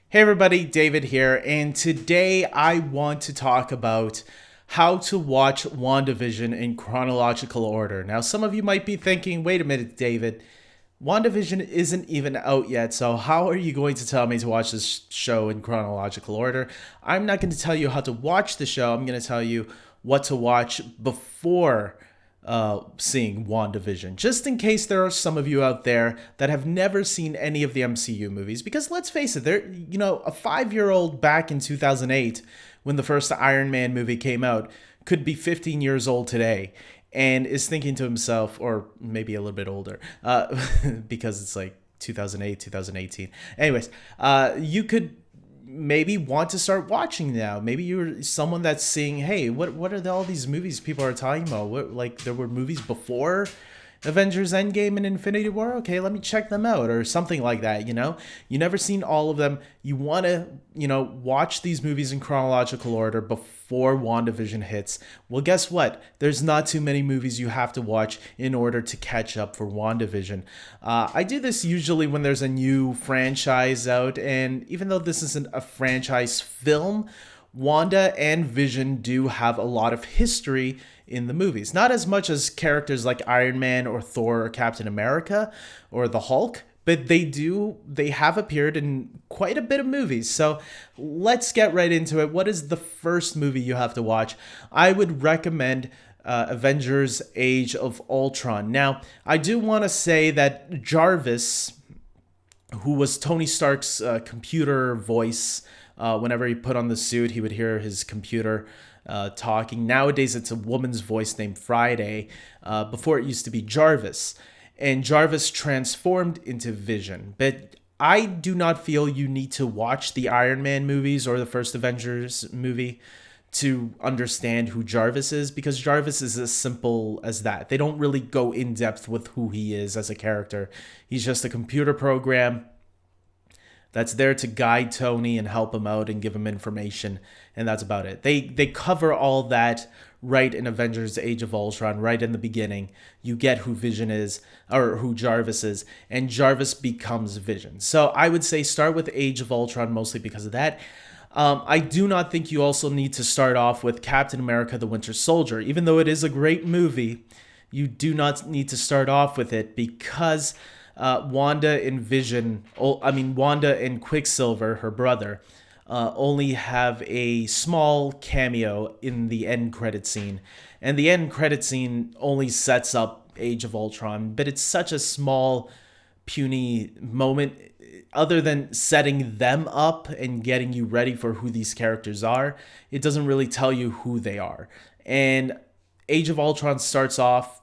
Hey everybody, David here, and today I want to talk about how to watch WandaVision in chronological order. Now, some of you might be thinking, wait a minute, David, WandaVision isn't even out yet, so how are you going to tell me to watch this show in chronological order? I'm not going to tell you how to watch the show, I'm going to tell you what to watch before seeing WandaVision, just in case there are some of you out there that have never seen any of the MCU movies. Because let's face it, a 5-year-old back in 2008, when the first Iron Man movie came out, could be 15 years old today and is thinking to himself, or maybe a little bit older, because it's like 2008, 2018. Anyways, you could maybe want to start watching now. Maybe you're someone that's seeing, hey, what are all these movies people are talking about? What, like, there were movies before Avengers Endgame and Infinity War? Okay, let me check them out, or something like that, You never seen all of them. You want to, watch these movies in chronological order before WandaVision hits. Well, guess what? There's not too many movies you have to watch in order to catch up for WandaVision. I do this usually when there's a new franchise out, and even though this isn't a franchise film, Wanda and Vision do have a lot of history in the movies. Not as much as characters like Iron Man or Thor or Captain America or the Hulk, but they have appeared in quite a bit of movies. So let's get right into it. What is the first movie you have to watch? I would recommend Avengers Age of Ultron. Now, I do want to say that Jarvis, who was Tony Stark's computer voice. Whenever he put on the suit, he would hear his computer talking. Nowadays, it's a woman's voice named Friday. Before, it used to be Jarvis. And Jarvis transformed into Vision. But I do not feel you need to watch the Iron Man movies or the first Avengers movie to understand who Jarvis is, because Jarvis is as simple as that. They don't really go in depth with who he is as a character. He's just a computer program that's there to guide Tony and help him out and give him information, and that's about it. They cover all that right in Avengers Age of Ultron, right in the beginning. You get who Vision is, or who Jarvis is, and Jarvis becomes Vision. So I would say start with Age of Ultron, mostly because of that. I do not think you also need to start off with Captain America the Winter Soldier. Even though it is a great movie, you do not need to start off with it, because Wanda and Quicksilver, her brother, only have a small cameo in the end credit scene. And the end credit scene only sets up Age of Ultron, but it's such a small, puny moment. Other than setting them up and getting you ready for who these characters are, it doesn't really tell you who they are. And Age of Ultron starts off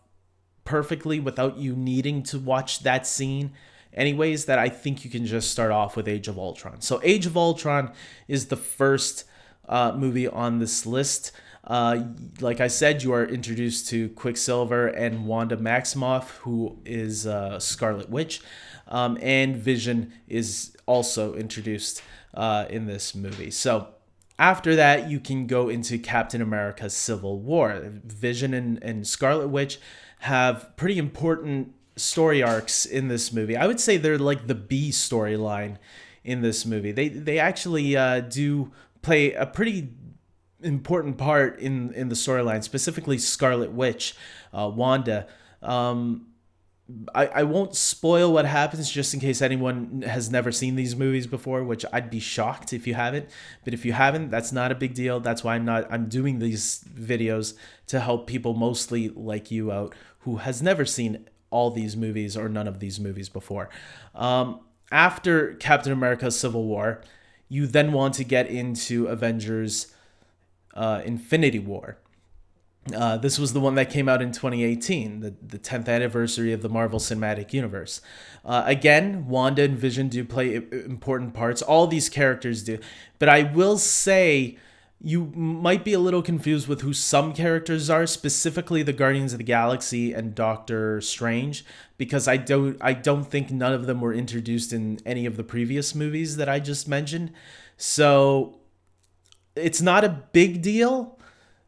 perfectly without you needing to watch that scene anyways, that I think you can just start off with Age of Ultron. So Age of Ultron is the first movie on this list. Like I said, you are introduced to Quicksilver and Wanda Maximoff, who is Scarlet Witch, and Vision is also introduced in this movie. So after that, you can go into Captain America Civil War. Vision and Scarlet Witch have pretty important story arcs in this movie. I would say they're like the B storyline in this movie. They actually do play a pretty important part in the storyline, specifically Scarlet Witch, Wanda. I won't spoil what happens just in case anyone has never seen these movies before, which I'd be shocked if you haven't. But if you haven't, that's not a big deal. That's why I'm doing these videos, to help people mostly like you out who has never seen all these movies or none of these movies before. After Captain America Civil War, you then want to get into Avengers Infinity War. This was the one that came out in 2018, the 10th anniversary of the Marvel Cinematic Universe. Again, Wanda and Vision do play important parts. All these characters do. But I will say you might be a little confused with who some characters are, specifically the Guardians of the Galaxy and Doctor Strange, because I don't think none of them were introduced in any of the previous movies that I just mentioned. So it's not a big deal.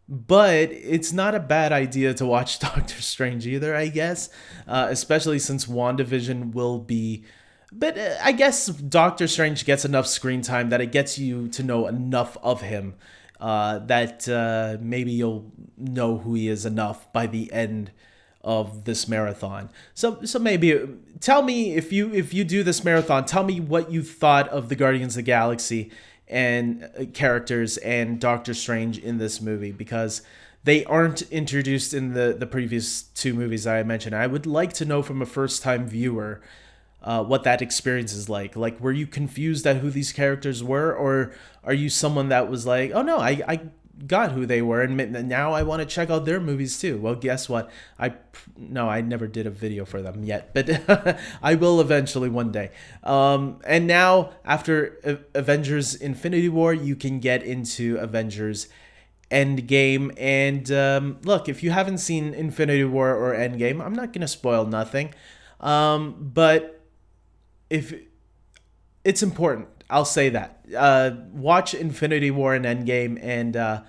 But it's not a bad idea to watch Doctor Strange either, I guess. Especially since WandaVision will be But I guess Doctor Strange gets enough screen time that it gets you to know enough of him that maybe you'll know who he is enough by the end of this marathon. So maybe tell me if you do this marathon, tell me what you thought of the Guardians of the Galaxy and characters and Doctor Strange in this movie, because they aren't introduced in the previous two movies that I mentioned. I would like to know from a first time viewer what that experience is like. Like, were you confused at who these characters were, or are you someone that was like, oh no, I got who they were, and now I want to check out their movies too? Well, guess what? I never did a video for them yet, but I will eventually one day. And now after Avengers Infinity War, you can get into Avengers Endgame. And look, if you haven't seen Infinity War or Endgame, I'm not gonna spoil nothing. But if it's important, I'll say that. Watch Infinity War and Endgame, and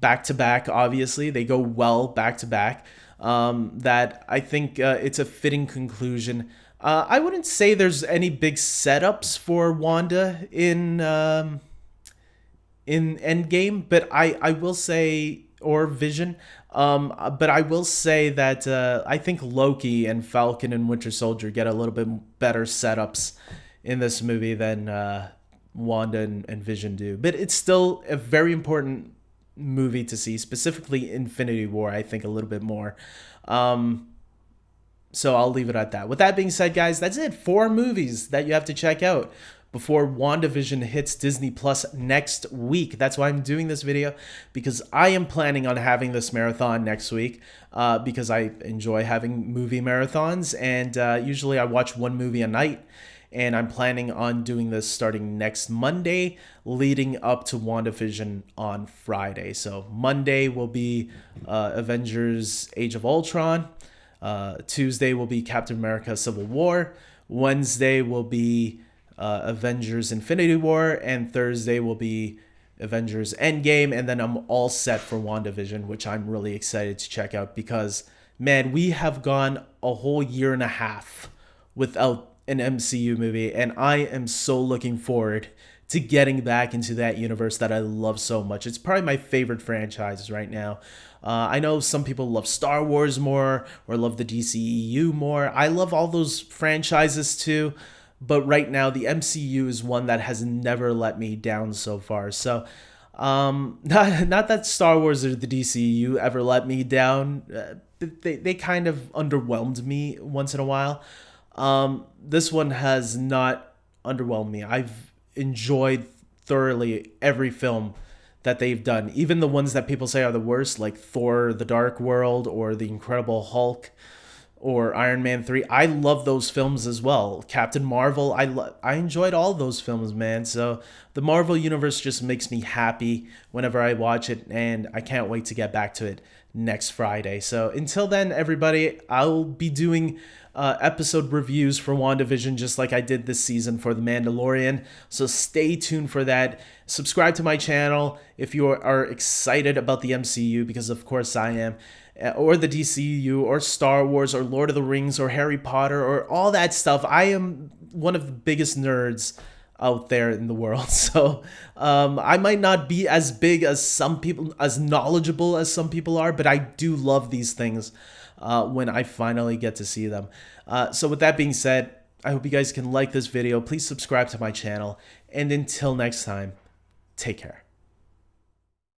back to back. Obviously, they go well back to back. That I think it's a fitting conclusion. I wouldn't say there's any big setups for Wanda in Endgame, but I will say, or Vision. But I will say that I think Loki and Falcon and Winter Soldier get a little bit better setups in this movie than Wanda and Vision do. But it's still a very important movie to see, specifically Infinity War, I think a little bit more. So I'll leave it at that. With that being said, guys, that's it. 4 movies that you have to check out before WandaVision hits Disney Plus next week. That's why I'm doing this video, because I am planning on having this marathon next week, because I enjoy having movie marathons, and usually I watch one movie a night, and I'm planning on doing this starting next Monday, leading up to WandaVision on Friday. So Monday will be Avengers Age of Ultron. Tuesday will be Captain America Civil War. Wednesday will be Avengers Infinity War, and Thursday will be Avengers Endgame, and then I'm all set for WandaVision, which I'm really excited to check out, because man, we have gone a whole year and a half without an MCU movie, and I am so looking forward to getting back into that universe that I love so much. It's probably my favorite franchise right now. I know some people love Star Wars more or love the DCEU more. I love all those franchises too. But right now, the MCU is one that has never let me down so far. So, not that Star Wars or the DCU ever let me down. They kind of underwhelmed me once in a while. This one has not underwhelmed me. I've enjoyed thoroughly every film that they've done. Even the ones that people say are the worst, like Thor: The Dark World or The Incredible Hulk, or Iron Man 3. I love those films as well. Captain Marvel, I enjoyed all those films, man. So the Marvel Universe just makes me happy whenever I watch it, and I can't wait to get back to it next Friday. So until then, everybody, I'll be doing episode reviews for WandaVision just like I did this season for The Mandalorian. So stay tuned for that. Subscribe to my channel if you are excited about the MCU, because of course I am, or the DCU, or Star Wars, or Lord of the Rings, or Harry Potter, or all that stuff. I am one of the biggest nerds out there in the world. So I might not be as big as some people, as knowledgeable as some people are, but I do love these things when I finally get to see them. So with that being said, I hope you guys can like this video. Please subscribe to my channel. And until next time, take care.